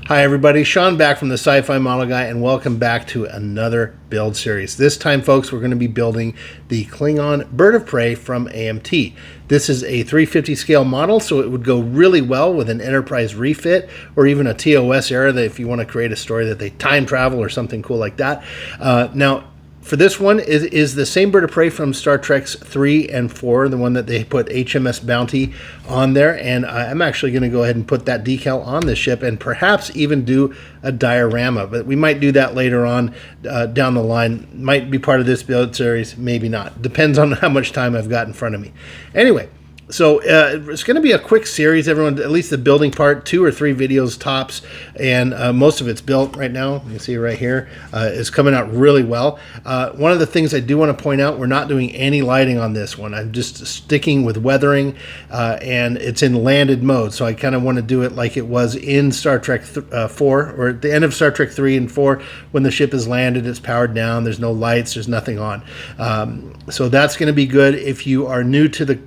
Hi everybody, Sean back from the Sci-Fi Model Guy, and welcome back to another build series. This time, folks, we're going to be building the Klingon Bird of Prey from AMT. This is a 350 scale model, so it would go really well with an Enterprise refit or even a TOS era that if you want to create a story that they time travel or something cool like that. Now, for this one is the same bird of prey from Star Trek's 3 and 4, the one that they put HMS Bounty on there, and I'm actually going to go ahead and put that decal on the ship and perhaps even do a diorama, but we might do that later on down the line. Might be part of this build series, maybe not. Depends on how much time I've got in front of me. Anyway, so it's going to be a quick series, everyone, at least the building part, 2 or 3 videos tops, and most of it's built right now. You can see right here. It's coming out really well. One of the things I do want to point out, we're not doing any lighting on this one. I'm just sticking with weathering, and it's in landed mode, so I kind of want to do it like it was in Star Trek 4, or at the end of Star Trek 3 and 4, when the ship is landed, it's powered down, there's no lights, there's nothing on. So that's going to be good if you are new to the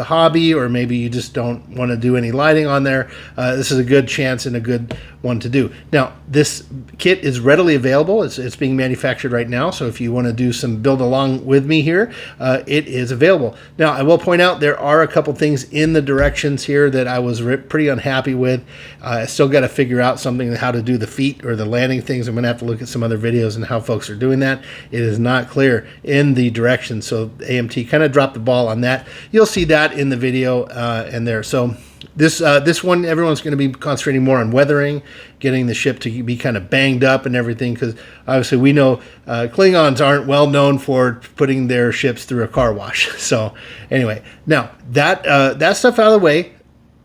hobby, or maybe you just don't want to do any lighting on there. This is a good chance and a good one to do. Now, this kit is readily available. It's being manufactured right now, so if you want to do some build along with me here, it is available. Now, I will point out there are a couple things in the directions here that I was pretty unhappy with. I still got to figure out something, how to do the feet or the landing things. I'm going to have to look at some other videos and how folks are doing that. It is not clear in the directions, so AMT kind of dropped the ball on that. You'll see that in the video and there. So this one, everyone's going to be concentrating more on weathering, getting the ship to be kind of banged up and everything, because obviously we know Klingons aren't well known for putting their ships through a car wash. So anyway, now that stuff out of the way,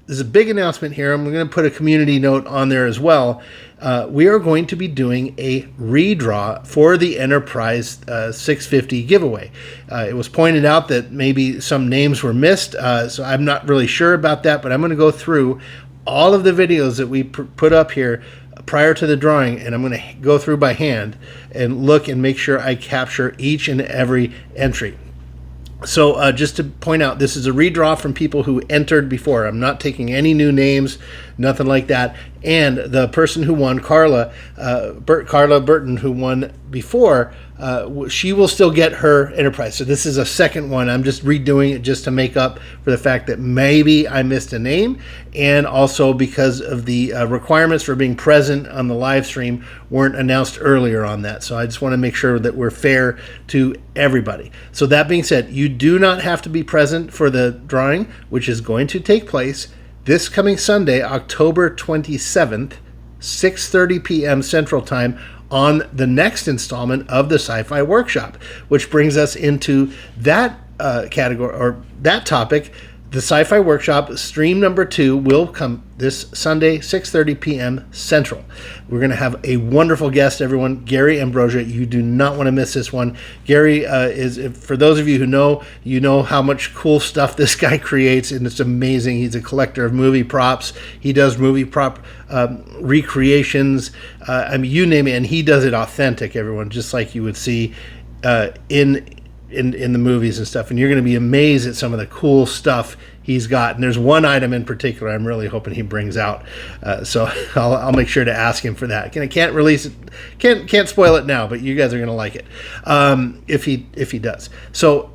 there's a big announcement here. I'm going to put a community note on there as well. We are going to be doing a redraw for the Enterprise 650 giveaway. It was pointed out that maybe some names were missed, so I'm not really sure about that, but I'm going to go through all of the videos that we put up here prior to the drawing, and I'm going to go through by hand and look and make sure I capture each and every entry. So just to point out, this is a redraw from people who entered before. I'm not taking any new names, nothing like that. And the person who won, Carla Burton, who won before, she will still get her Enterprise. So this is a second one. I'm just redoing it just to make up for the fact that maybe I missed a name, and also because of the requirements for being present on the live stream weren't announced earlier on that. So I just want to make sure that we're fair to everybody. So that being said, you do not have to be present for the drawing, which is going to take place this coming Sunday, October 27th, 6:30 p.m. Central Time, on the next installment of the Sci-Fi Workshop, which brings us into that category, or that topic. The Sci-Fi Workshop stream number 2 will come this Sunday, 6:30 p.m. Central. We're going to have a wonderful guest, everyone, Gary Ambrosia. You do not want to miss this one. Gary is, for those of you who know, you know how much cool stuff this guy creates, and it's amazing. He's a collector of movie props. He does movie prop recreations. I mean, you name it, and he does it authentic, everyone, just like you would see in the movies and stuff, and you're going to be amazed at some of the cool stuff he's got. And there's one item in particular I'm really hoping he brings out, so I'll make sure to ask him for that. I can't release it, can't spoil it now, but you guys are going to like it if he does. So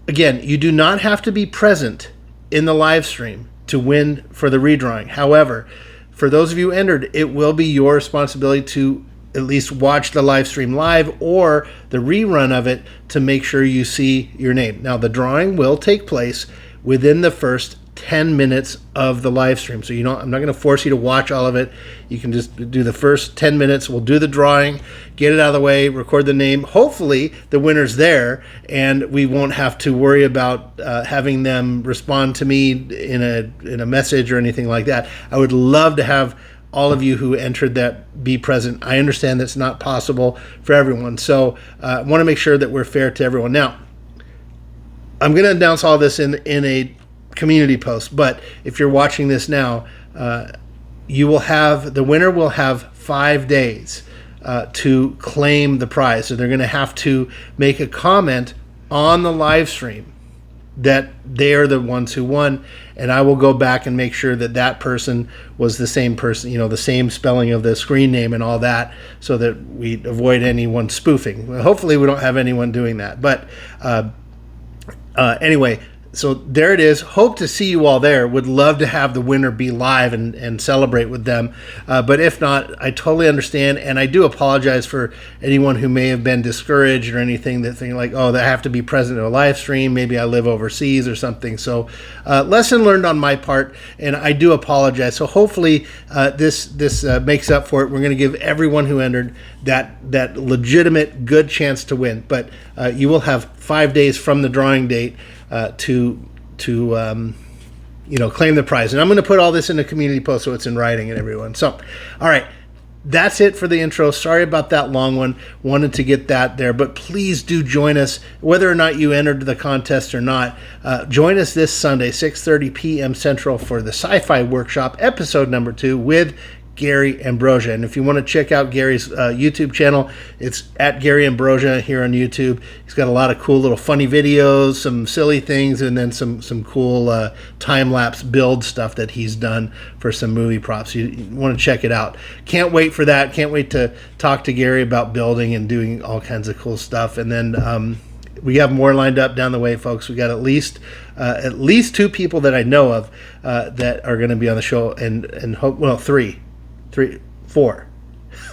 again, you do not have to be present in the live stream to win for the redrawing. However, for those of you who entered, it will be your responsibility to at least watch the live stream live or the rerun of it to make sure you see your name. Now, the drawing will take place within the first 10 minutes of the live stream. So I'm not going to force you to watch all of it. You can just do the first 10 minutes. We'll do the drawing, get it out of the way, record the name. Hopefully the winner's there, and we won't have to worry about having them respond to me in a message or anything like that. I would love to have all of you who entered that be present. I understand that's not possible for everyone, so I want to make sure that we're fair to everyone. Now, I'm going to announce all this in a community post, but if you're watching this now, the winner will have 5 days to claim the prize. So they're going to have to make a comment on the live stream that they are the ones who won, and I will go back and make sure that that person was the same person, the same spelling of the screen name and all that, so that we avoid anyone spoofing. Well, hopefully we don't have anyone doing that, but anyway, so there it is. Hope to see you all there. Would love to have the winner be live and celebrate with them. But if not, I totally understand. And I do apologize for anyone who may have been discouraged or anything, that think like, oh, they have to be present in a live stream. Maybe I live overseas or something. So lesson learned on my part, and I do apologize. So hopefully this makes up for it. We're going to give everyone who entered that legitimate good chance to win. But you will have 5 days from the drawing date to claim the prize. And I'm going to put all this in a community post so it's in writing and everyone. So, all right, that's it for the intro. Sorry about that long one. Wanted to get that there, but please do join us, whether or not you entered the contest or not. Join us this Sunday, 6:30 p.m. Central, for the Sci-Fi Workshop, episode number 2 with Gary Ambrosia. And if you want to check out Gary's YouTube channel, it's at Gary Ambrosia here on YouTube. He's got a lot of cool little funny videos, some silly things, and then some cool time-lapse build stuff that he's done for some movie props. You want to check it out. Can't wait for that. Can't wait to talk to Gary about building and doing all kinds of cool stuff. And then we have more lined up down the way, folks. We got at least 2 people that I know of that are going to be on the show, and hope, well, 4.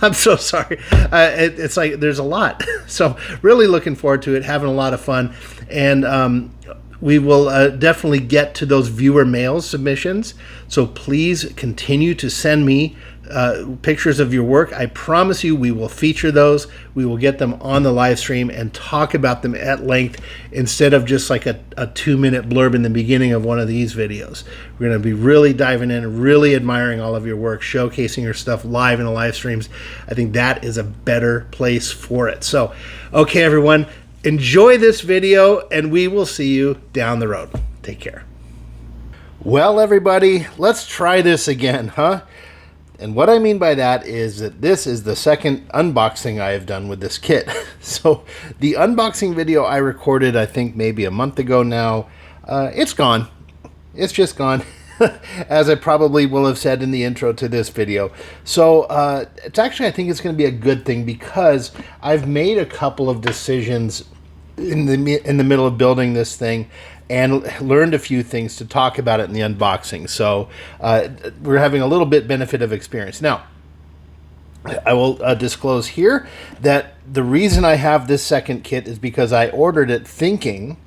I'm so sorry. It's like there's a lot. So really looking forward to it, having a lot of fun. And we will definitely get to those viewer mail submissions. So please continue to send me pictures of your work. I promise you we will feature those. We will get them on the live stream and talk about them at length, instead of just like a 2-minute blurb in the beginning of one of these videos. We're going to be really diving in, really admiring all of your work, showcasing your stuff live in the live streams. I think that is a better place for it. So, okay, everyone, enjoy this video, and we will see you down the road. Take care. Well, everybody, let's try this again, huh? And what I mean by that is that this is the second unboxing I have done with this kit. So the unboxing video I recorded, I think maybe a month ago now, it's gone. It's just gone, as I probably will have said in the intro to this video. So it's actually, I think it's going to be a good thing, because I've made a couple of decisions in the middle of building this thing, and learned a few things to talk about it in the unboxing. So we're having a little bit benefit of experience. Now, I will disclose here that the reason I have this second kit is because I ordered it thinking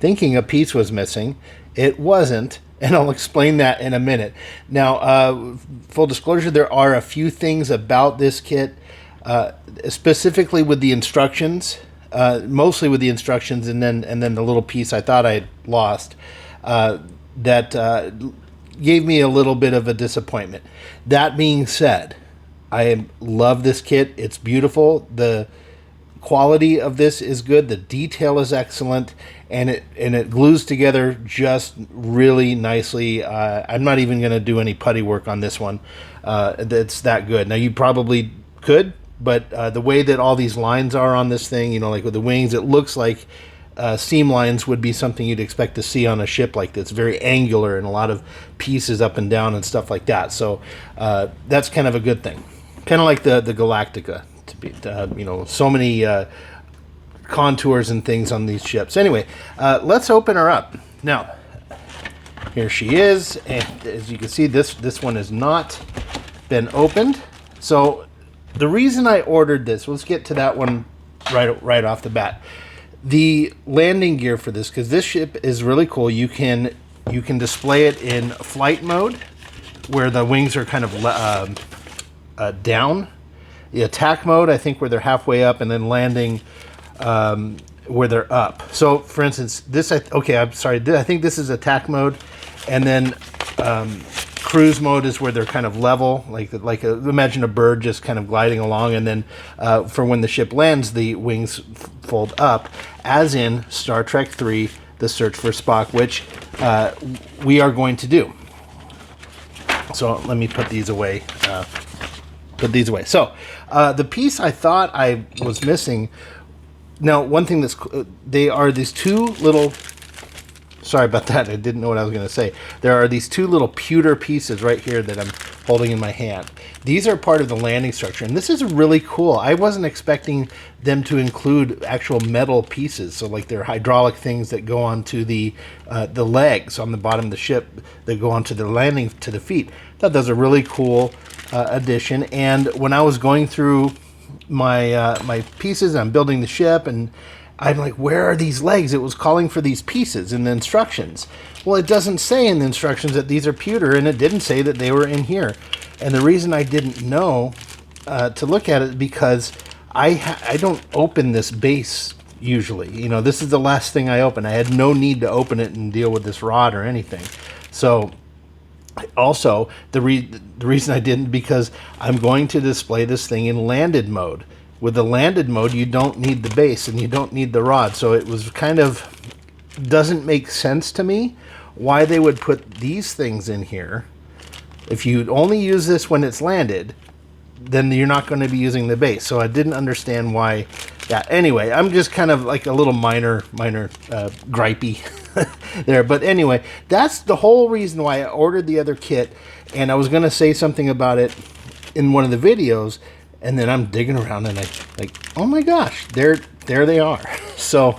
a piece was missing. It wasn't, and I'll explain that in a minute. Now, full disclosure, there are a few things about this kit, specifically with the instructions, mostly with the instructions, and then the little piece I thought I had lost, that gave me a little bit of a disappointment. That being said, I love this kit. It's beautiful. The quality of this is good. The detail is excellent, and it glues together just really nicely. I'm not even going to do any putty work on this one. It's that good. Now, you probably could, but the way that all these lines are on this thing, like with the wings, it looks like seam lines would be something you'd expect to see on a ship like this. Very angular, and a lot of pieces up and down and stuff like that. So that's kind of a good thing. Kind of like the Galactica, to be, so many contours and things on these ships. Anyway, let's open her up. Now, here she is, and as you can see, this one has not been opened. So the reason I ordered this, let's get to that one right off the bat. The landing gear for this, because this ship is really cool. You can display it in flight mode, where the wings are kind of down. The attack mode, I think, where they're halfway up, and then landing where they're up. So, for instance, I'm sorry. I think this is attack mode, and then cruise mode is where they're kind of level, imagine a bird just kind of gliding along, and then for when the ship lands, the wings fold up, as in Star Trek 3, The Search for Spock, which we are going to do. So let me put these away. So the piece I thought I was missing. Now, one thing they are these two little sorry about that. I didn't know what I was going to say. There are these two little pewter pieces right here that I'm holding in my hand. These are part of the landing structure, and this is really cool. I wasn't expecting them to include actual metal pieces. So like they're hydraulic things that go onto the legs on the bottom of the ship that go onto the landing to the feet. I thought that was a really cool addition. And when I was going through my my pieces, I'm building the ship, and I'm like, where are these legs? It was calling for these pieces in the instructions. Well, it doesn't say in the instructions that these are pewter, and it didn't say that they were in here. And the reason I didn't know to look at it because I don't open this base usually. You know, this is the last thing I open. I had no need to open it and deal with this rod or anything. So also, the reason I didn't, because I'm going to display this thing in landed mode. With the landed mode, you don't need the base and you don't need the rod. So it was kind of, doesn't make sense to me why they would put these things in here. If you only use this when it's landed, then you're not going to be using the base. So I didn't understand why. Yeah, anyway, I'm just kind of like a little minor gripey there. But anyway, that's the whole reason why I ordered the other kit. And I was going to say something about it in one of the videos. And then I'm digging around and I like, oh my gosh, there they are. So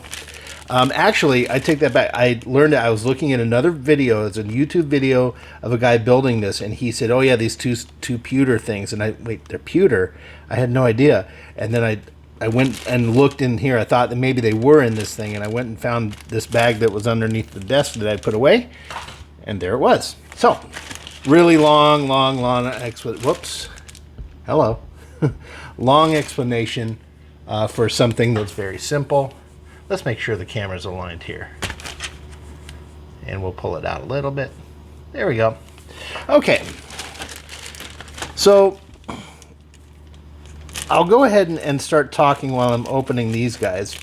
actually, I take that back. I learned that I was looking at another video. It's a YouTube video of a guy building this, and he said, oh yeah, these two pewter things. And wait, they're pewter? I had no idea. And then I went and looked in here. I thought that maybe they were in this thing, and I went and found this bag that was underneath the desk that I put away, and there it was. So really long whoops. Hello. Long explanation for something that's very simple. Let's make sure the camera's aligned here. And we'll pull it out a little bit. There we go. Okay. So I'll go ahead and start talking while I'm opening these guys.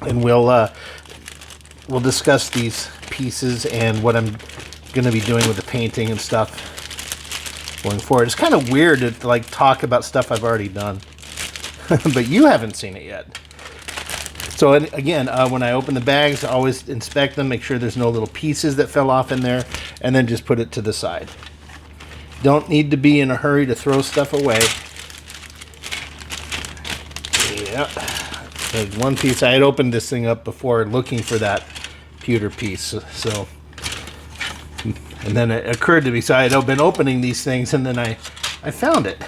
And we'll discuss these pieces and what I'm going to be doing with the painting and stuff going forward. It's kind of weird to like talk about stuff I've already done, but you haven't seen it yet. So again, when I open the bags, I always inspect them, make sure there's no little pieces that fell off in there, and then just put it to the side. Don't need to be in a hurry to throw stuff away. Yeah, there's one piece. I had opened this thing up before looking for that pewter piece, so. And then it occurred to me, so I had been opening these things, and then I found it.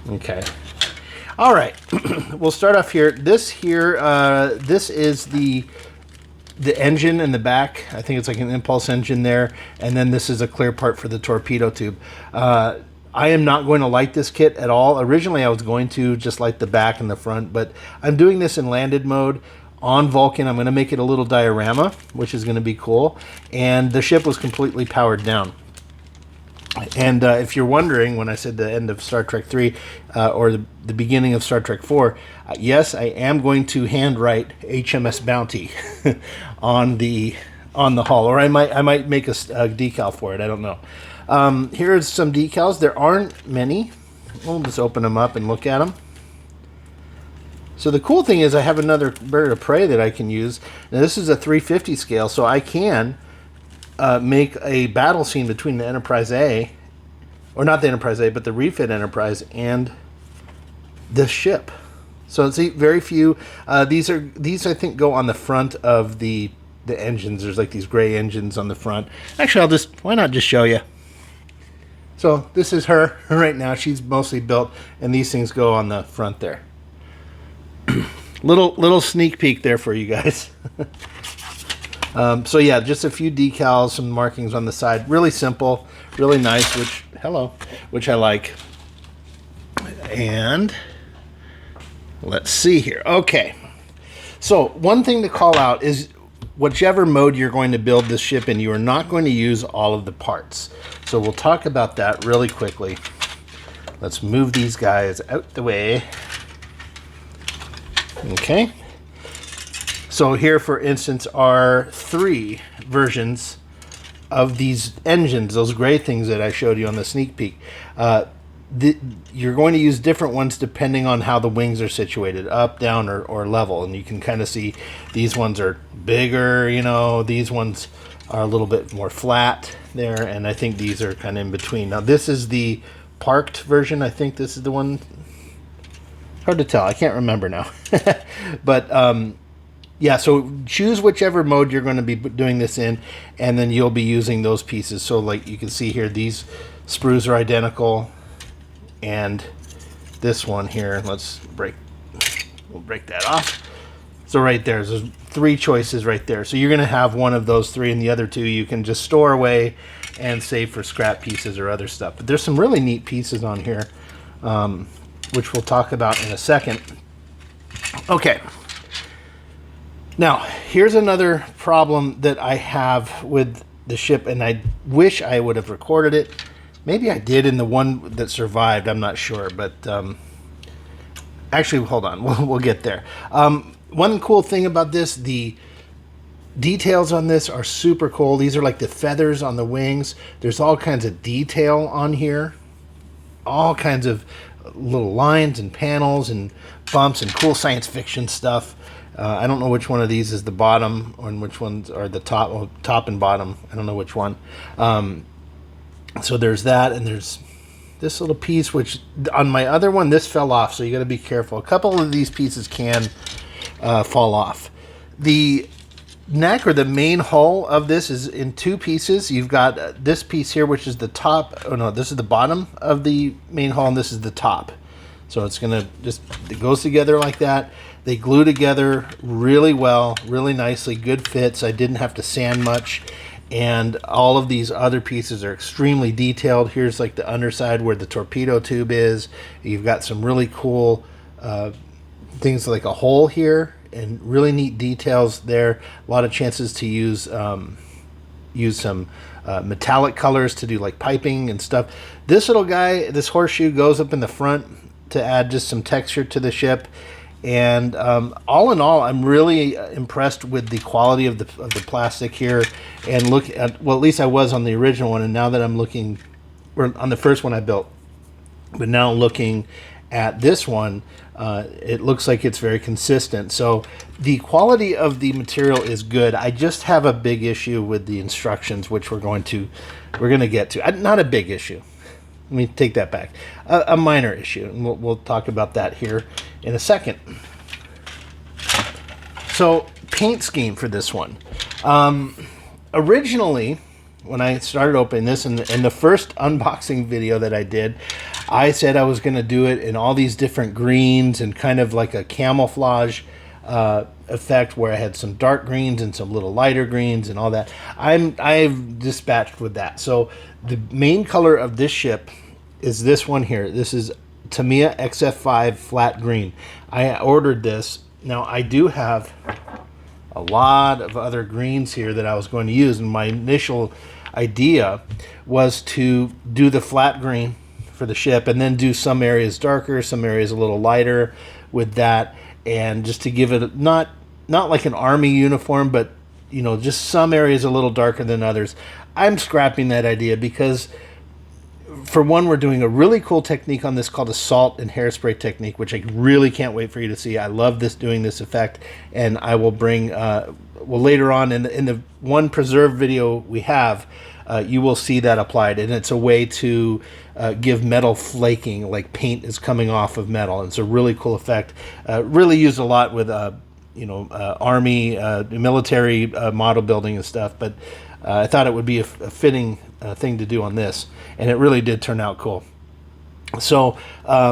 Okay. All right. We'll start off here. This is the engine in the back. I think it's like an impulse engine there. And then this is a clear part for the torpedo tube. I am not going to light this kit at all. Originally, I was going to just light the back and the front, but I'm doing this in landed mode. On Vulcan, I'm going to make it a little diorama, which is going to be cool. And the ship was completely powered down. And if you're wondering, when I said the end of Star Trek 3 or the beginning of Star Trek 4, yes, I am going to handwrite HMS Bounty on the hull, or I might make a decal for it. I don't know. Here's some decals. There aren't many. We'll just open them up and look at them. So the cool thing is I have another bird of prey that I can use. Now this is a 350 scale, so I can make a battle scene between the Enterprise A, or not the Enterprise A, but the refit Enterprise and this ship. So it's very few. These I think go on the front of the engines. There's like these gray engines on the front. Actually, why not just show you? So this is her right now. She's mostly built, and these things go on the front there. Little sneak peek there for you guys. So yeah, just a few decals, some markings on the side. Really simple, really nice, which I like. And let's see here. Okay. So one thing to call out is whichever mode you're going to build this ship in, you are not going to use all of the parts. So we'll talk about that really quickly. Let's move these guys out the way. Okay. So here, for instance, are 3 versions of these engines, those gray things that I showed you on the sneak peek. you're going to use different ones depending on how the wings are situated, up, down, or level. And you can kind of see these ones are bigger, you know, these ones are a little bit more flat there, and I think these are kind of in between. Now this is the parked version. I think this is the one. Hard to tell. I can't remember now. But yeah, so choose whichever mode you're going to be doing this in, and then you'll be using those pieces. So like you can see here, these sprues are identical, and this one here, we'll break that off. So right there's 3 choices right there. So you're going to have one of those 3, and the other 2 you can just store away and save for scrap pieces or other stuff. But there's some really neat pieces on here, which we'll talk about in a second. Okay. Now, here's another problem that I have with the ship, and I wish I would have recorded it. Maybe I did in the one that survived, I'm not sure, but actually, hold on, we'll get there. One cool thing about this, the details on this are super cool. These are like the feathers on the wings. There's all kinds of detail on here, all kinds of little lines and panels and bumps and cool science fiction stuff. I don't know which one of these is the bottom and which ones are the top. Well, top and bottom, I don't know which one. So there's that, and there's this little piece, which on my other one, this fell off, so you got to be careful. A couple of these pieces can fall off. The neck, or the main hull of this, is in 2 pieces. You've got this piece here, which is the top. Oh no, this is the bottom of the main hull, and this is the top. So it's gonna it goes together like that. They glue together really well, really nicely, good fits. I didn't have to sand much. And all of these other pieces are extremely detailed. Here's like the underside where the torpedo tube is. You've got some really cool things like a hole here, and really neat details there. A lot of chances to use some metallic colors to do like piping and stuff. This little guy, this horseshoe, goes up in the front to add just some texture to the ship. And all in all, I'm really impressed with the quality of the plastic here. And look at, well, at least I was on the original one, and now that I'm looking, or on the first one I built, but now looking at this one, it looks like it's very consistent. So the quality of the material is good. I just have a big issue with the instructions, which we're going to get to. Not a big issue. Let me take that back. A minor issue, and we'll talk about that here in a second. So, paint scheme for this one. Originally, when I started opening this, in the first unboxing video that I did, I said I was going to do it in all these different greens and kind of like a camouflage effect, where I had some dark greens and some little lighter greens and all that. I've dispatched with that. So the main color of this ship is this one here. This is Tamiya XF5 flat green. I ordered this. Now I do have a lot of other greens here that I was going to use, and my initial idea was to do the flat green for the ship and then do some areas darker, some areas a little lighter with that, and just to give it not like an army uniform, but you know, just some areas a little darker than others. I'm scrapping that idea because, for one, we're doing a really cool technique on this called a salt and hairspray technique, which I really can't wait for you to see. I love doing this effect, and I will bring later on in the one preserved video we have, you will see that applied, and it's a way to give metal flaking, like paint is coming off of metal. And it's a really cool effect, really used a lot with army, military model building and stuff, but I thought it would be a fitting thing to do on this, and it really did turn out cool. So I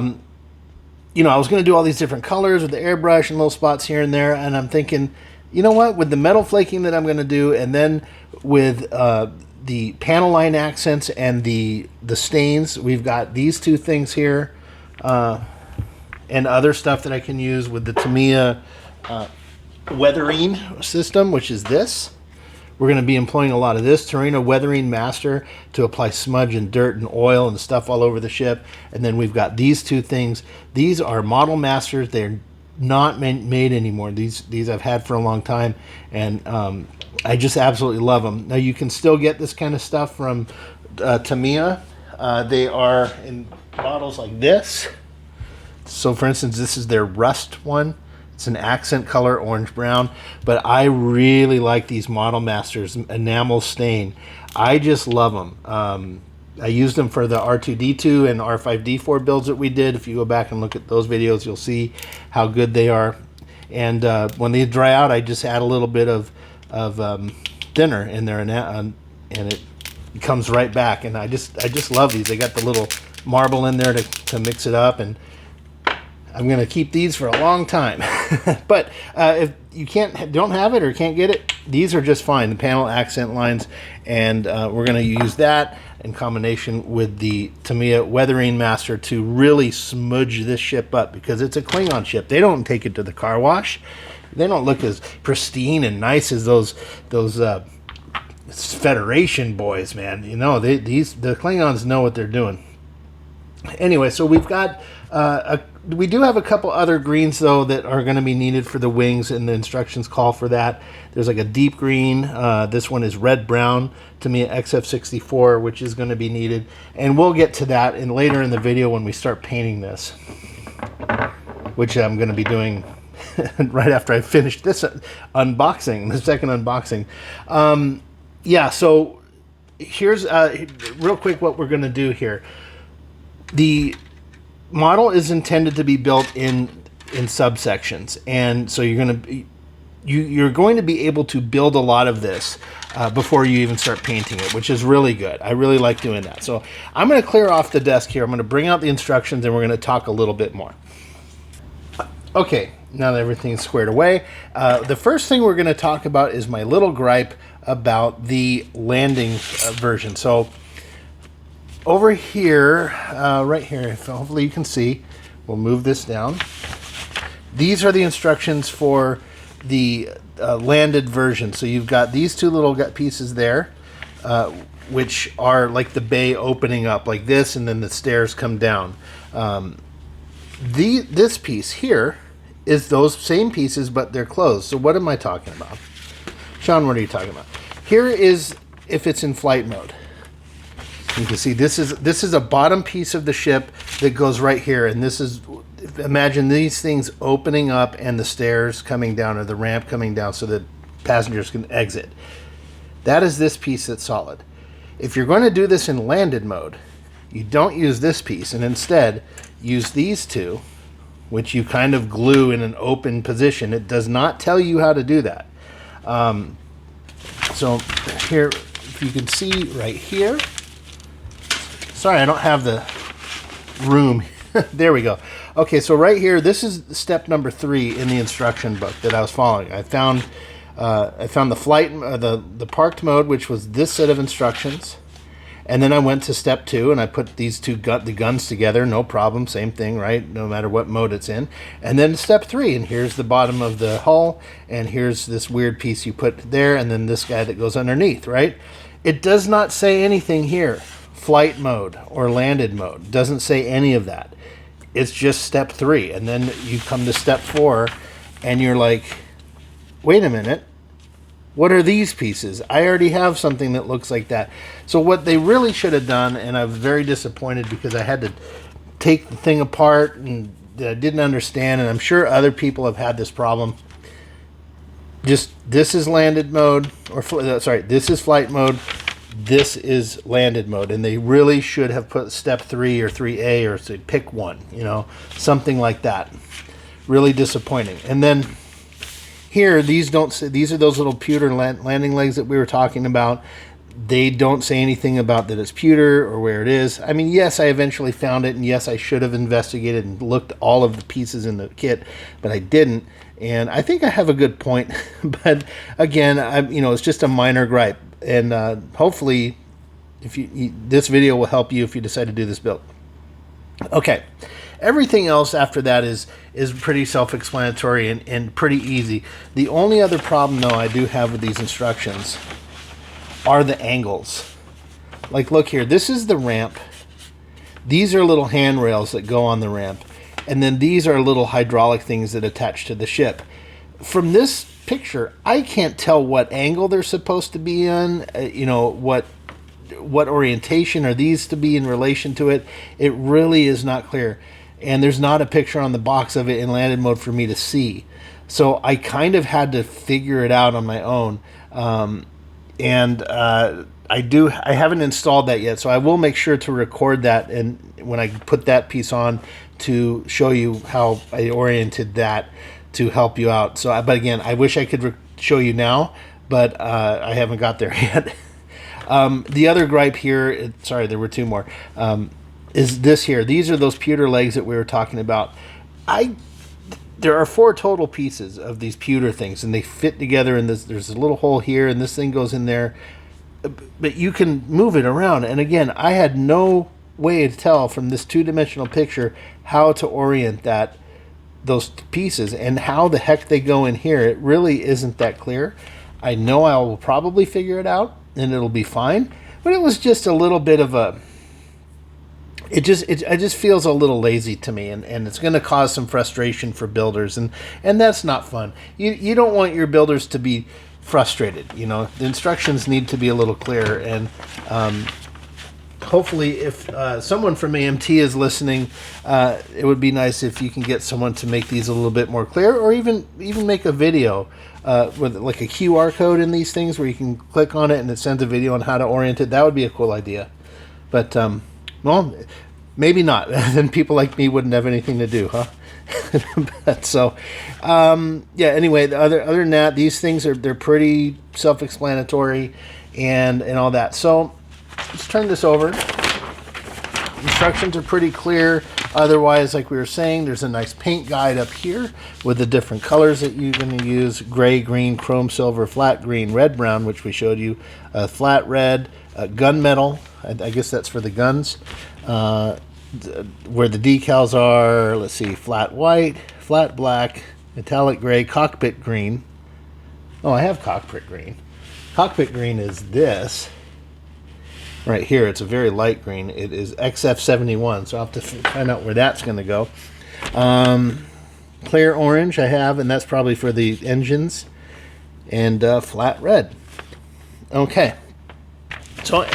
was going to do all these different colors with the airbrush and little spots here and there, and I'm thinking, you know what, with the metal flaking that I'm going to do, and then with the panel line accents and the stains, we've got these 2 things here, and other stuff that I can use with the Tamiya weathering system, which is this. We're going to be employing a lot of this Torino Weathering Master to apply smudge and dirt and oil and stuff all over the ship. And then we've got these 2 things. These are Model Masters. They're not made anymore. These I've had for a long time, and I just absolutely love them. Now, you can still get this kind of stuff from Tamiya. They are in models like this. So for instance, this is their rust one. It's an accent color, orange brown, but I really like these Model Masters enamel stain. I just love them. I used them for the R2D2 and R5D4 builds that we did. If you go back and look at those videos, you'll see how good they are. And when they dry out, I just add a little bit of thinner in there, and it comes right back. And I just love these. They got the little marble in there to mix it up, and I'm gonna keep these for a long time. But if you don't have it or can't get it, these are just fine. The panel accent lines, and we're gonna use that in combination with the Tamiya Weathering Master to really smudge this ship up, because it's a Klingon ship. They don't take it to the car wash. They don't look as pristine and nice as those Federation boys, man. You know, the Klingons know what they're doing. Anyway, so we've got we do have a couple other greens though that are going to be needed for the wings, and the instructions call for that. There's like a deep green. This one is red brown to me, XF64, which is going to be needed, and we'll get to that later in the video when we start painting this, which I'm going to be doing right after I finish this unboxing, the second unboxing. Yeah, so here's real quick what we're going to do here. The model is intended to be built in subsections, and so you're going to be able to build a lot of this before you even start painting it, which is really good. I really like doing that. So I'm going to clear off the desk here. I'm going to bring out the instructions, and we're going to talk a little bit more. Okay, now that everything's squared away, the first thing we're going to talk about is my little gripe about the landing version. So over here, right here, hopefully you can see, we'll move this down. These are the instructions for the landed version. So you've got these two little pieces there, which are like the bay opening up like this, and then the stairs come down. This piece here is those same pieces, but they're closed. So what am I talking about? Sean, what are you talking about? Here is if it's in flight mode. You can see this is a bottom piece of the ship that goes right here, and this is, imagine these things opening up and the stairs coming down, or the ramp coming down, so that passengers can exit. That is this piece that's solid. If you're going to do this in landed mode, you don't use this piece, and instead use these two, which you kind of glue in an open position. It does not tell you how to do that. So here, if you can see right here, sorry, I don't have the room. There we go. Okay, so right here, this is step number 3 in the instruction book that I was following. I found the flight, the parked mode, which was this set of instructions, and then I went to step 2, and I put these the guns together, no problem, same thing, right? No matter what mode it's in. And then step 3, and here's the bottom of the hull, and here's this weird piece you put there, and then this guy that goes underneath, right? It does not say anything here, flight mode or landed mode. It doesn't say any of that. It's just step 3, and then you come to step 4, and you're like, wait a minute. What are these pieces? I already have something that looks like that. So what they really should have done, and I was very disappointed because I had to take the thing apart and I didn't understand, and I'm sure other people have had this problem. Just, this is landed mode, or sorry, this is flight mode, this is landed mode, and they really should have put step 3 or 3A, or say pick one, you know, something like that. Really disappointing. And then here, these don't say, these are those little pewter landing legs that we were talking about. They don't say anything about that it's pewter or where it is. I mean, yes, I eventually found it, and yes, I should have investigated and looked all of the pieces in the kit, but I didn't. And I think I have a good point, but again, it's just a minor gripe. And hopefully, this video will help you if you decide to do this build. Okay. Everything else after that is pretty self-explanatory and pretty easy. The only other problem, though, I do have with these instructions are the angles. Like, look here. This is the ramp. These are little handrails that go on the ramp. And then these are little hydraulic things that attach to the ship. From this picture, I can't tell what angle they're supposed to be in, what what orientation are these to be in relation to it. It really is not clear. And there's not a picture on the box of it in landed mode for me to see. So I kind of had to figure it out on my own. I haven't installed that yet, so I will make sure to record that, and when I put that piece on, to show you how I oriented that to help you out. So, but again, I wish I could show you now, but I haven't got there yet. The other gripe here, sorry, there were two more, is this here. These are those pewter legs that we were talking about. There are 4 total pieces of these pewter things, and they fit together, and there's a little hole here, and this thing goes in there, but you can move it around. And again, I had no way to tell from this 2-dimensional picture how to orient those pieces and how the heck they go in here. It really isn't that clear. I know I will probably figure it out and it'll be fine, but it was just a little bit of a, it just feels a little lazy to me, and it's going to cause some frustration for builders, and that's not fun. You don't want your builders to be frustrated. You know, the instructions need to be a little clearer, and hopefully if someone from AMT is listening, it would be nice if you can get someone to make these a little bit more clear, or even make a video with like a QR code in these things where you can click on it and it sends a video on how to orient it. That would be a cool idea. But well, maybe not. Then people like me wouldn't have anything to do, huh? But so yeah, anyway, other than that, these things they're pretty self-explanatory and all that. So let's turn this over. Instructions are pretty clear. Otherwise, like we were saying, there's a nice paint guide up here with the different colors that you're going to use: gray, green, chrome silver, flat green, red, brown, which we showed you, flat red, gunmetal. I guess that's for the guns. Where the decals are, let's see, flat white, flat black, metallic gray, cockpit green. Oh, I have cockpit green. Cockpit green is this right here. It's a very light green. It is XF71, so I'll have to find out where that's going to go. Clear orange I have, and that's probably for the engines. And flat red. Okay. So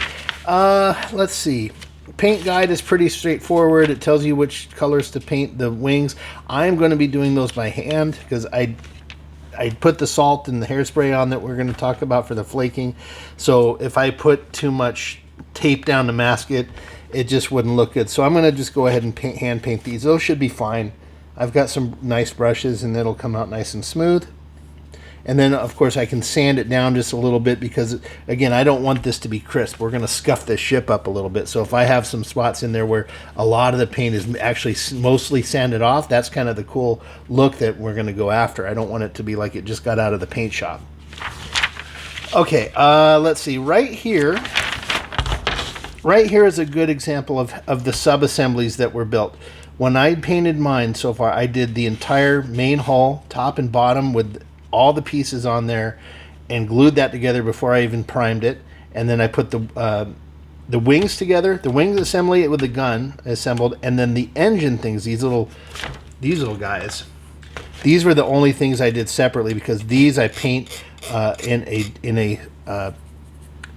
let's see. Paint guide is pretty straightforward. It tells you which colors to paint the wings. I'm going to be doing those by hand because I put the salt and the hairspray on that we're going to talk about for the flaking. So if I put too much tape down to mask it, it just wouldn't look good. So I'm going to just go ahead and hand paint these. Those should be fine. I've got some nice brushes and it'll come out nice and smooth. And then, of course, I can sand it down just a little bit because, again, I don't want this to be crisp. We're going to scuff this ship up a little bit. So if I have some spots in there where a lot of the paint is actually mostly sanded off, that's kind of the cool look that we're going to go after. I don't want it to be like it just got out of the paint shop. Okay, let's see. Right here is a good example of the sub-assemblies that were built. When I painted mine so far, I did the entire main hull, top and bottom, with all the pieces on there and glued that together before I even primed it. And then I put the wings together, the wings assembly with the gun assembled, and then the engine things, these little guys. These were the only things I did separately because these I paint in a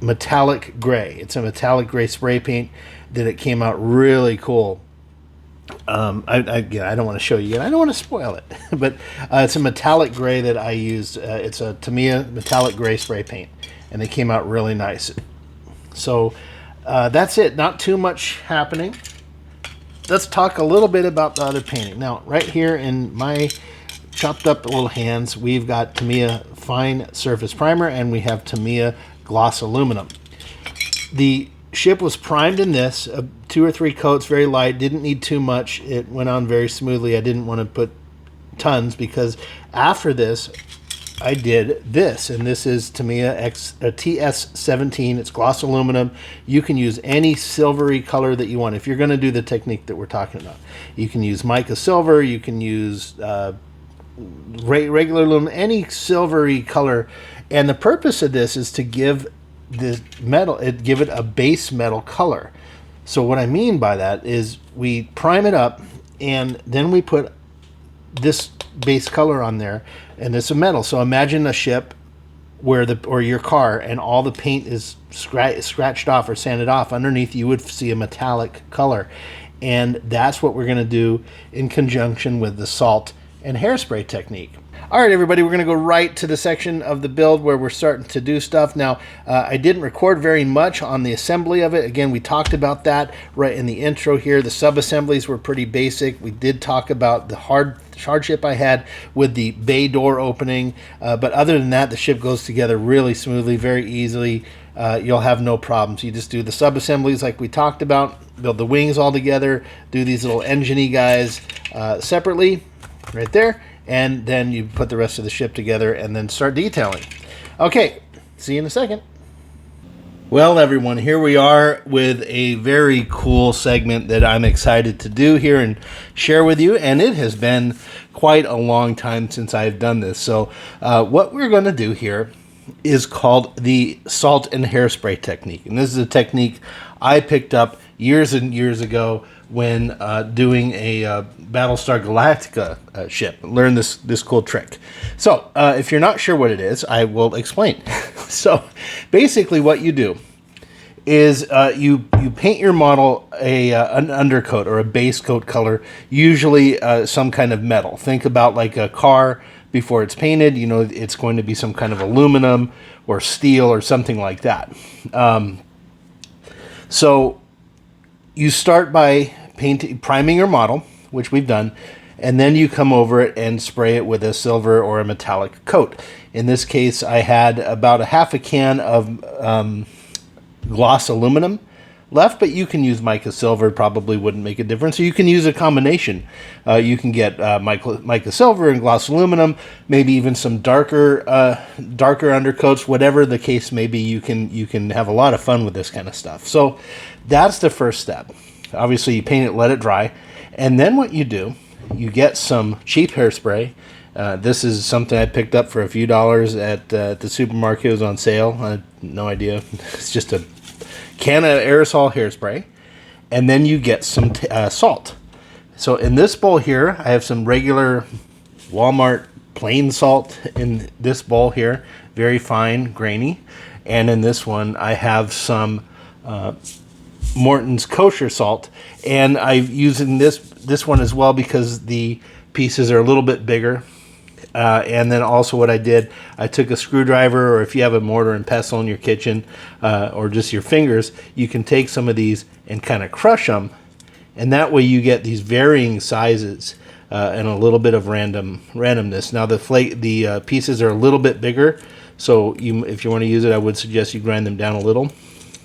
metallic gray. It's a metallic gray spray paint that it came out really cool. I don't want to show you yet. I don't want to spoil it, but it's a metallic gray that I used. It's a Tamiya metallic gray spray paint, and they came out really nice. So that's it. Not too much happening. Let's talk a little bit about the other painting. Now, right here in my chopped up little hands, we've got Tamiya fine surface primer, and we have Tamiya gloss aluminum. The ship was primed in this, 2 or 3 coats, very light, didn't need too much. It went on very smoothly. I didn't want to put tons because after this, I did this, and this is Tamiya TS17. It's gloss aluminum. You can use any silvery color that you want if you're going to do the technique that we're talking about. You can use mica silver, you can use regular aluminum, any silvery color. And the purpose of this is to give the metal, give it a base metal color. So what I mean by that is we prime it up and then we put this base color on there, and it's a metal. So imagine a ship or your car, and all the paint is scratched off or sanded off, underneath you would see a metallic color. And that's what we're going to do in conjunction with the salt and hairspray technique. All right, everybody, we're going to go right to the section of the build where we're starting to do stuff. Now, I didn't record very much on the assembly of it. Again, we talked about that right in the intro here. The sub-assemblies were pretty basic. We did talk about the hardship I had with the bay door opening. But other than that, the ship goes together really smoothly, very easily. You'll have no problems. You just do the sub-assemblies like we talked about, build the wings all together, do these little engine-y guys separately right there, and then you put the rest of the ship together and then start detailing. Okay, see you in a second. Well, everyone, here we are with a very cool segment that I'm excited to do here and share with you, and it has been quite a long time since I've done this. So what we're going to do here is called the salt and hairspray technique, and this is a technique I picked up years and years ago when doing a Battlestar Galactica ship. Learn this cool trick. So if you're not sure what it is, I will explain. So basically what you do is you paint your model an undercoat or a base coat color, usually some kind of metal. Think about like a car before it's painted. You know, it's going to be some kind of aluminum or steel or something like that. So you start by priming your model, which we've done, and then you come over it and spray it with a silver or a metallic coat. In this case, I had about a half a can of gloss aluminum left, but you can use mica silver. Probably wouldn't make a difference. So you can use a combination. You can get mica silver and gloss aluminum, maybe even some darker undercoats. Whatever the case may be, you can have a lot of fun with this kind of stuff. So that's the first step. Obviously, you paint it, let it dry, and then what you do, you get some cheap hairspray. This is something I picked up for a few dollars at the supermarket. It was on sale. I had no idea. It's just a can of aerosol hairspray, and then you get some salt. So in this bowl here, I have some regular Walmart plain salt in this bowl here, very fine, grainy, and in this one I have some Morton's kosher salt, and I'm using this one as well because the pieces are a little bit bigger. And then also what I did, I took a screwdriver, or if you have a mortar and pestle in your kitchen, or just your fingers, you can take some of these and kind of crush them, and that way you get these varying sizes and a little bit of randomness. Now the pieces are a little bit bigger, so if you want to use it, I would suggest you grind them down a little,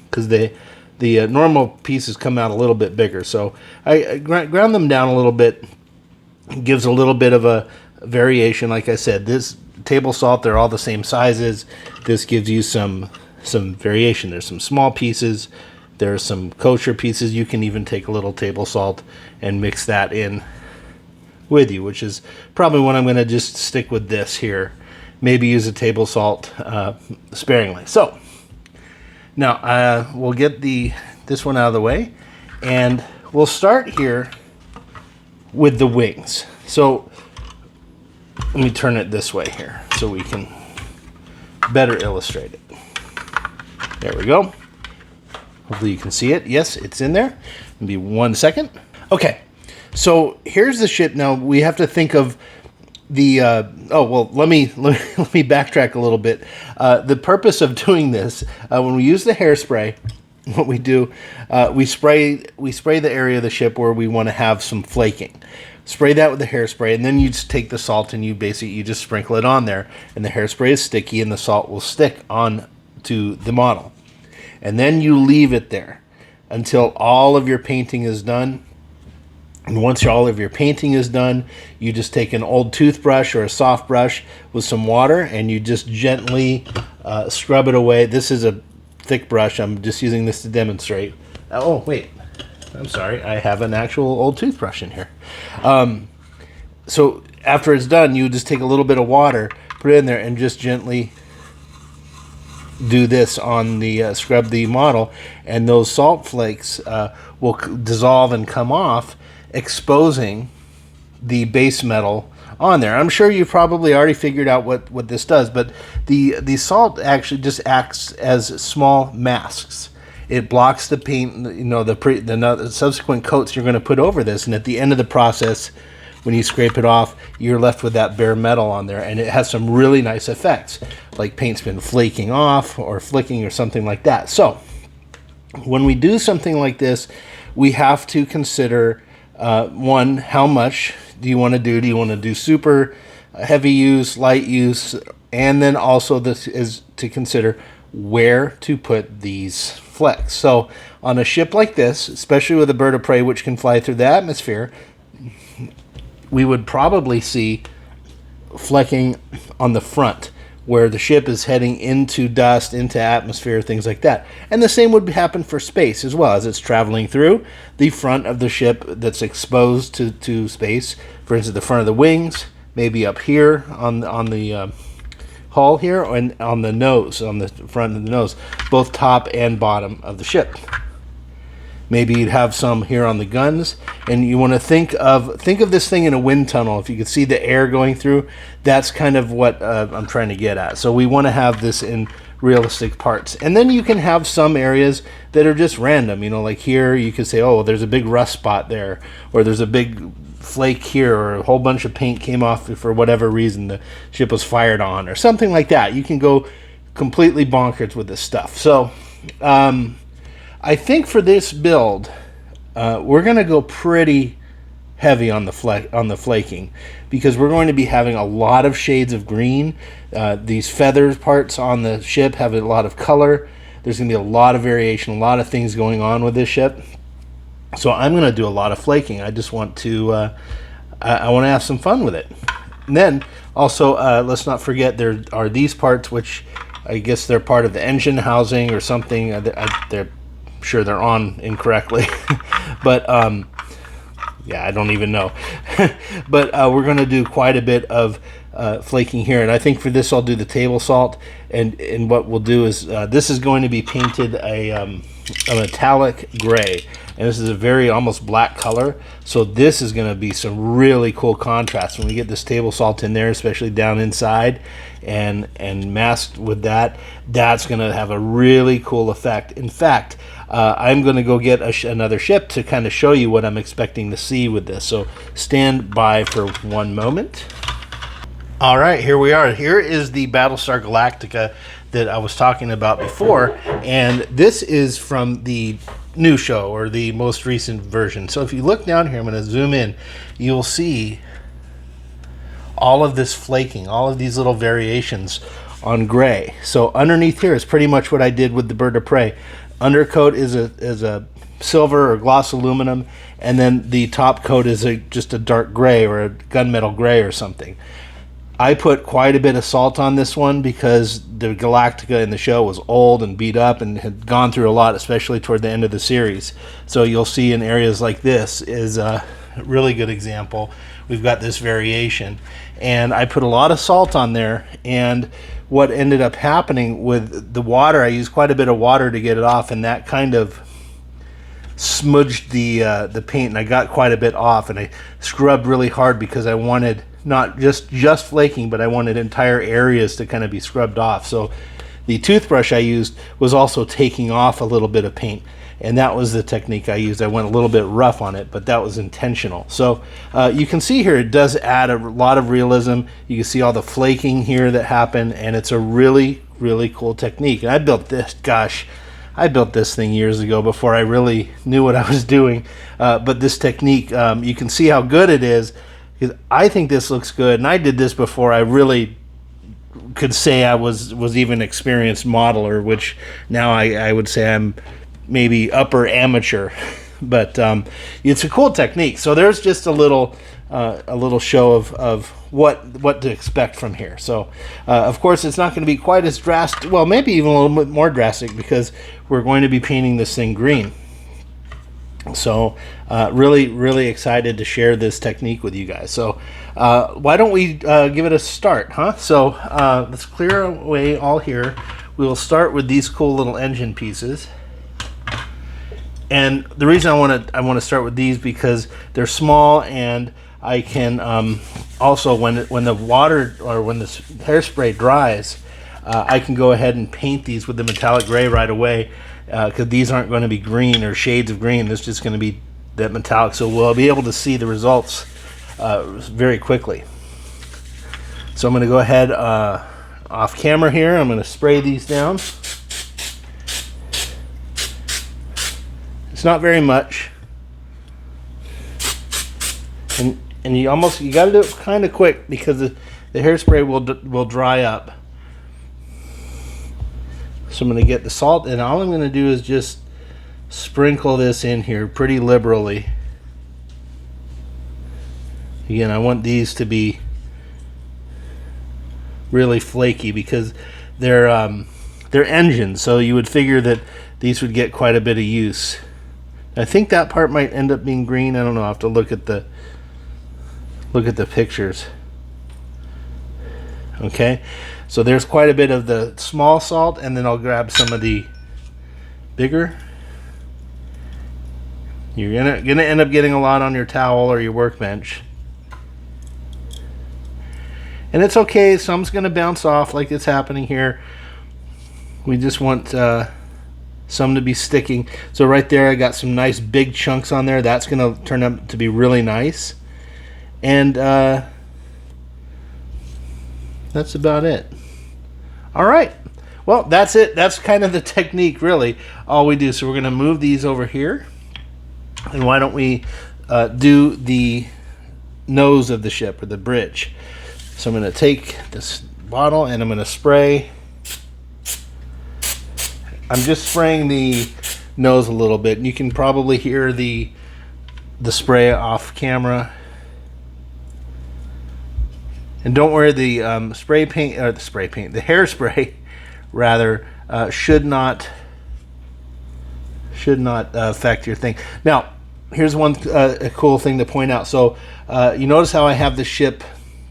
because the normal pieces come out a little bit bigger. So I ground them down a little bit. It gives a little bit of a variation. Like I said, this table salt, they're all the same sizes. This gives you some variation. There's some small pieces. There's some kosher pieces. You can even take a little table salt and mix that in with you, which is probably what I'm going to just stick with this here. Maybe use a table salt sparingly. So now we'll get this one out of the way, and we'll start here with the wings. So let me turn it this way here so we can better illustrate it. There we go. Hopefully you can see it. Yes, it's in there. Maybe 1 second. Okay, so here's the ship. Now we have to think of the let me backtrack a little bit. The purpose of doing this, when we use the hairspray, what we do, we spray the area of the ship where we want to have some flaking. Spray that with the hairspray, and then you just take the salt and you just sprinkle it on there, and the hairspray is sticky and the salt will stick on to the model. And then you leave it there until all of your painting is done. And once all of your painting is done, you just take an old toothbrush or a soft brush with some water, and you just gently scrub it away. This is a thick brush. I'm just using this to demonstrate. Oh, wait. I'm sorry. I have an actual old toothbrush in here. So after it's done, you just take a little bit of water, put it in there, and just gently do this on the scrub the model, and those salt flakes will dissolve and come off, exposing the base metal on there. I'm sure you've probably already figured out what this does, but the salt actually just acts as small masks. It blocks the paint, the subsequent coats you're going to put over this, and at the end of the process, when you scrape it off, you're left with that bare metal on there, and it has some really nice effects, like paint's been flaking off or flicking or something like that. So when we do something like this, we have to consider, one, how much do you want to do? Do you want to do super heavy use, light use? And then also this is to consider where to put these flecks. So on a ship like this, especially with a bird of prey which can fly through the atmosphere, we would probably see flecking on the front where the ship is heading into dust, into atmosphere, things like that. And the same would happen for space as well. As it's traveling through the front of the ship that's exposed to space, for instance, the front of the wings, maybe up here on the hull here, and on the nose, on the front of the nose, both top and bottom of the ship. Maybe you'd have some here on the guns, and you want to think of this thing in a wind tunnel. If you could see the air going through, that's kind of what I'm trying to get at. So we want to have this in realistic parts. And then you can have some areas that are just random. Like here, you could say, oh, there's a big rust spot there, or there's a big flake here, or a whole bunch of paint came off for whatever reason the ship was fired on, or something like that. You can go completely bonkers with this stuff. So I think for this build, we're going to go pretty heavy on the flaking, because we're going to be having a lot of shades of green. These feathers parts on the ship have a lot of color. There's going to be a lot of variation, a lot of things going on with this ship. So I'm going to do a lot of flaking. I just want to I want to have some fun with it. And then also, let's not forget there are these parts, which I guess they're part of the engine housing or something. They're sure they're on incorrectly, but yeah, I don't even know. But we're going to do quite a bit of flaking here, and I think for this I'll do the table salt, and what we'll do is this is going to be painted a metallic gray, and this is a very almost black color, so this is going to be some really cool contrast when we get this table salt in there, especially down inside and masked with that. That's going to have a really cool effect. In fact, I'm going to go get another ship to kind of show you what I'm expecting to see with this, so stand by for one moment. All right, here we are. Here is the Battlestar Galactica that I was talking about before, and this is from the new show, or the most recent version. So if you look down here, I'm going to zoom in, you'll see all of this flaking, all of these little variations on gray. So underneath here is pretty much what I did with the bird of prey. Undercoat is a silver or gloss aluminum, and then the top coat is just a dark gray or a gunmetal gray or something. I put quite a bit of salt on this one because the Galactica in the show was old and beat up and had gone through a lot, especially toward the end of the series. So you'll see in areas like this is a really good example. We've got this variation, and I put a lot of salt on there, and what ended up happening with the water, I used quite a bit of water to get it off, and that kind of smudged the paint, and I got quite a bit off, and I scrubbed really hard because I wanted not just flaking, but I wanted entire areas to kind of be scrubbed off. So the toothbrush I used was also taking off a little bit of paint, and that was the technique I used. I went a little bit rough on it, but that was intentional. So you can see here it does add a lot of realism. You can see all the flaking here that happened, and it's a really, really cool technique. And I built this, I built this thing years ago before I really knew what I was doing. But this technique, you can see how good it is, because I think this looks good, and I did this before I really could say I was even experienced modeler, which now I would say I'm maybe upper amateur. But it's a cool technique. So there's just a little show of what to expect from here. So of course it's not going to be quite as drastic, well, maybe even a little bit more drastic, because we're going to be painting this thing green. So really, really excited to share this technique with you guys. So why don't we give it a start, huh? So let's clear away all here. We will start with these cool little engine pieces. And the reason I want to start with these, because they're small, and I can also, when the water or when the hairspray dries, I can go ahead and paint these with the metallic gray right away, because these aren't going to be green or shades of green. This is just going to be that metallic, so we'll be able to see the results very quickly. So I'm going to go ahead off camera here. I'm going to spray these down. It's not very much, and you got to do it kind of quick because the hairspray will dry up. So I'm going to get the salt, and all I'm going to do is just sprinkle this in here pretty liberally. Again, I want these to be really flaky because they're engines, so you would figure that these would get quite a bit of use. I think that part might end up being green. I don't know. I have to look at the pictures. Okay, so there's quite a bit of the small salt, and then I'll grab some of the bigger. You're gonna end up getting a lot on your towel or your workbench, and it's okay. Some's gonna bounce off like it's happening here. We just want some to be sticking. So right there, I got some nice big chunks on there. That's gonna turn out to be really nice, and that's about it. All right, well, that's it. That's kind of the technique, really, all we do. So we're going to move these over here, and why don't we do the nose of the ship, or the bridge. So I'm going to take this bottle and I'm going to spray. I'm just spraying the nose a little bit, and you can probably hear the spray off camera. And don't worry, the the hairspray rather should not affect your thing. Now, here's one a cool thing to point out. So you notice how I have the ship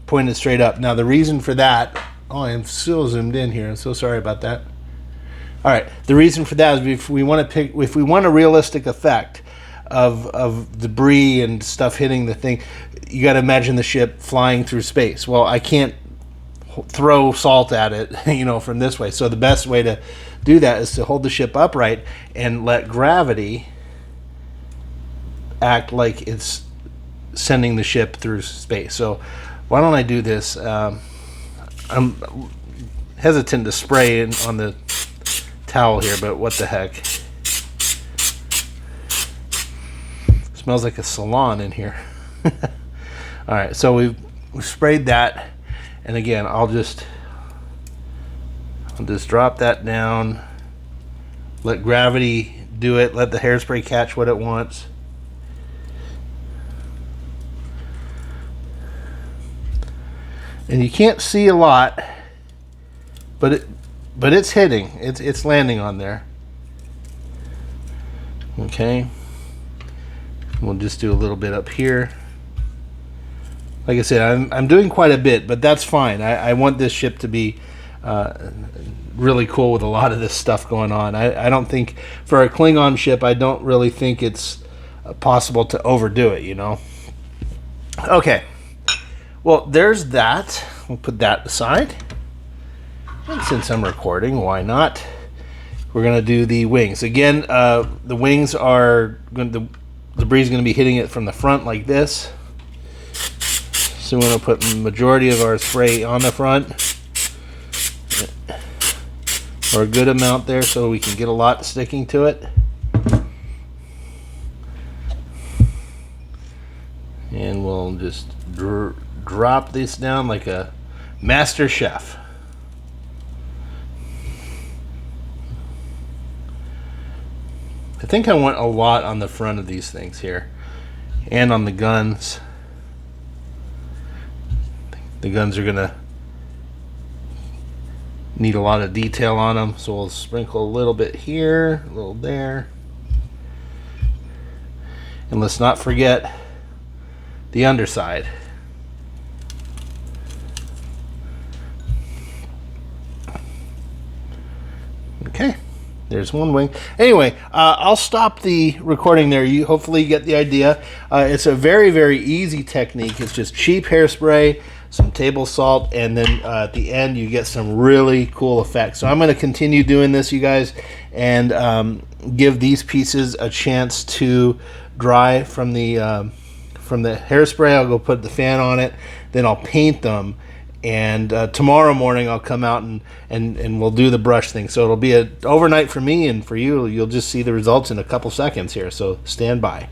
pointed straight up. Now the reason for that, I am still zoomed in here. I'm so sorry about that. All right, the reason for that is if we want a realistic effect of debris and stuff hitting the thing, you got to imagine the ship flying through space. Well, I can't throw salt at it, from this way. So the best way to do that is to hold the ship upright and let gravity act like it's sending the ship through space. So why don't I do this? I'm hesitant to spray on the towel here, but what the heck. Smells like a salon in here. All right, so we've sprayed that, and again, I'll just drop that down, let gravity do it, let the hairspray catch what it wants. And you can't see a lot, but it's hitting, it's landing on there. Okay. We'll just do a little bit up here. Like I said, I'm doing quite a bit, but that's fine. I want this ship to be really cool with a lot of this stuff going on. I don't think, for a Klingon ship, I don't really think it's possible to overdo it, Okay. Well, there's that. We'll put that aside. And since I'm recording, why not? We're going to do the wings. Again, the wings are going to... The breeze is going to be hitting it from the front like this. So we're going to put the majority of our spray on the front, or a good amount there, so we can get a lot sticking to it. And we'll just drop this down like a master chef. I think I want a lot on the front of these things here, and on the guns. The guns are gonna need a lot of detail on them, so we'll sprinkle a little bit here, a little there. And let's not forget the underside. Okay, There's one wing. Anyway, I'll stop the recording there. Hopefully you get the idea. It's a very, very easy technique. It's just cheap hairspray, some table salt, and then at the end you get some really cool effects. So I'm going to continue doing this, you guys, and give these pieces a chance to dry from the hairspray. I'll go put the fan on it, then I'll paint them. And tomorrow morning I'll come out and we'll do the brush thing. So it'll be an overnight for me, and for you, you'll just see the results in a couple seconds here. So stand by.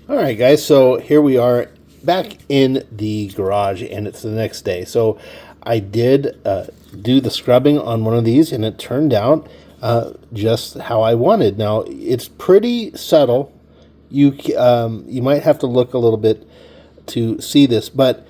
All right, guys. So here we are back in the garage, and it's the next day. So I did do the scrubbing on one of these, and it turned out just how I wanted. Now it's pretty subtle. You might have to look a little bit to see this, but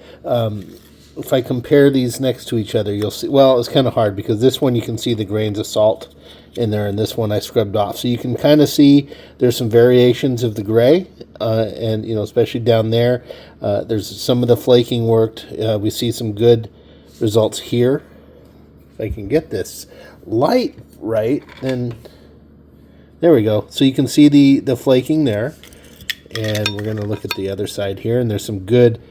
if I compare these next to each other, you'll see, well, it's kind of hard because this one you can see the grains of salt in there, and this one I scrubbed off. So you can kind of see there's some variations of the gray, and especially down there, there's some of the flaking worked. We see some good results here. If I can get this light right, then there we go. So you can see the flaking there, and we're going to look at the other side here, and there's some good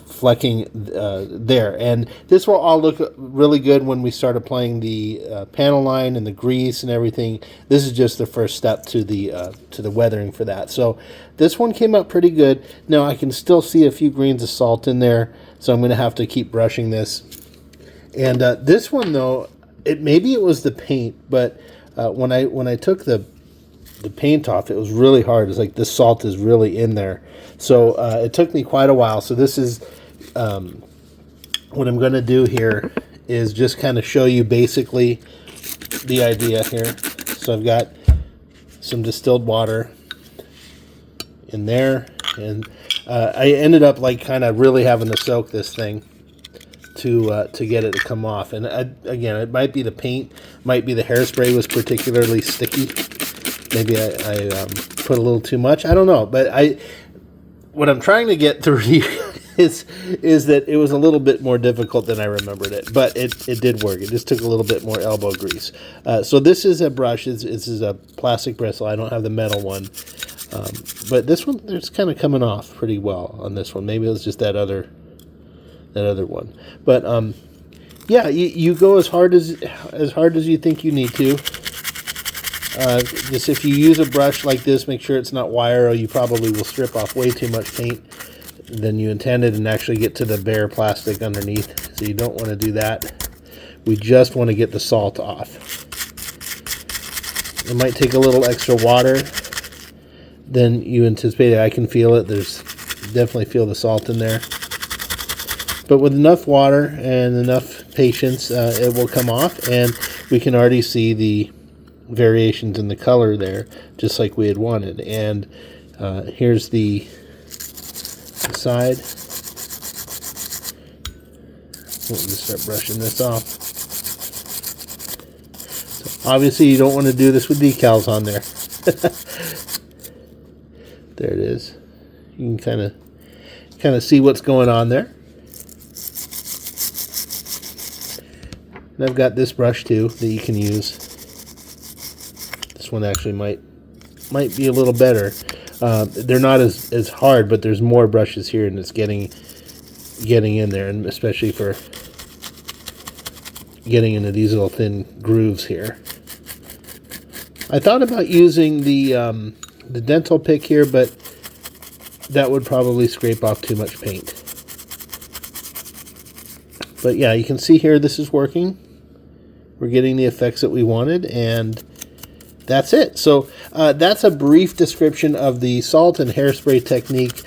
flecking there, and this will all look really good when we start applying the panel line and the grease and everything. This is just the first step to the weathering for that. So this one came out pretty good. Now I can still see a few grains of salt in there, so I'm going to have to keep brushing this. And this one though, maybe it was the paint, but when I took the paint off, it was really hard. It's like the salt is really in there. So it took me quite a while. So this is what I'm going to do here is just kind of show you basically the idea here. So I've got some distilled water in there, and I ended up like kind of really having to soak this thing to get it to come off. And again, it might be the paint, might be the hairspray was particularly sticky. Maybe I put a little too much. I don't know, but what I'm trying to get through is that it was a little bit more difficult than I remembered it, but it did work. It just took a little bit more elbow grease. So this is a brush. This is a plastic bristle. I don't have the metal one, but this one, it's kind of coming off pretty well on this one. Maybe it was just that other one. But yeah, you go as hard as you think you need to. Just if you use a brush like this, make sure it's not wire, or you probably will strip off way too much paint than you intended and actually get to the bare plastic underneath. So you don't want to do that. We just want to get the salt off. It might take a little extra water than you anticipated. I can feel it. There's definitely feel the salt in there. But with enough water and enough patience, it will come off, and we can already see the variations in the color there, just like we had wanted. And here's the side. Let me start brushing this off. So obviously you don't want to do this with decals on there. There it is. You can kind of see what's going on there. And I've got this brush too that you can use. This one actually might be a little better. They're not as hard, but there's more brushes here, and it's getting in there, and especially for getting into these little thin grooves here. I thought about using the dental pick here, but that would probably scrape off too much paint. But yeah, you can see here this is working. We're getting the effects that we wanted, and that's it. So that's a brief description of the salt and hairspray technique.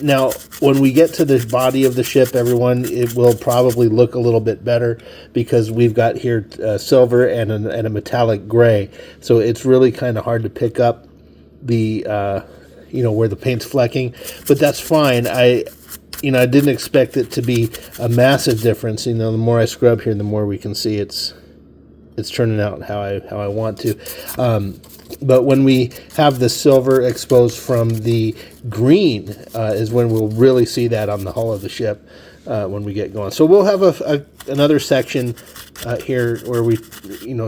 Now, when we get to the body of the ship, everyone, it will probably look a little bit better because we've got here silver and a metallic gray. So it's really kind of hard to pick up the, where the paint's flecking. But that's fine. I didn't expect it to be a massive difference. The more I scrub here, the more we can see it's turning out how I want to. But when we have the silver exposed from the green is when we'll really see that on the hull of the ship when we get going. So we'll have another section here where we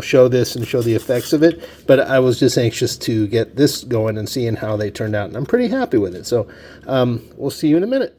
show this and show the effects of it. But I was just anxious to get this going and seeing how they turned out. And I'm pretty happy with it. So we'll see you in a minute.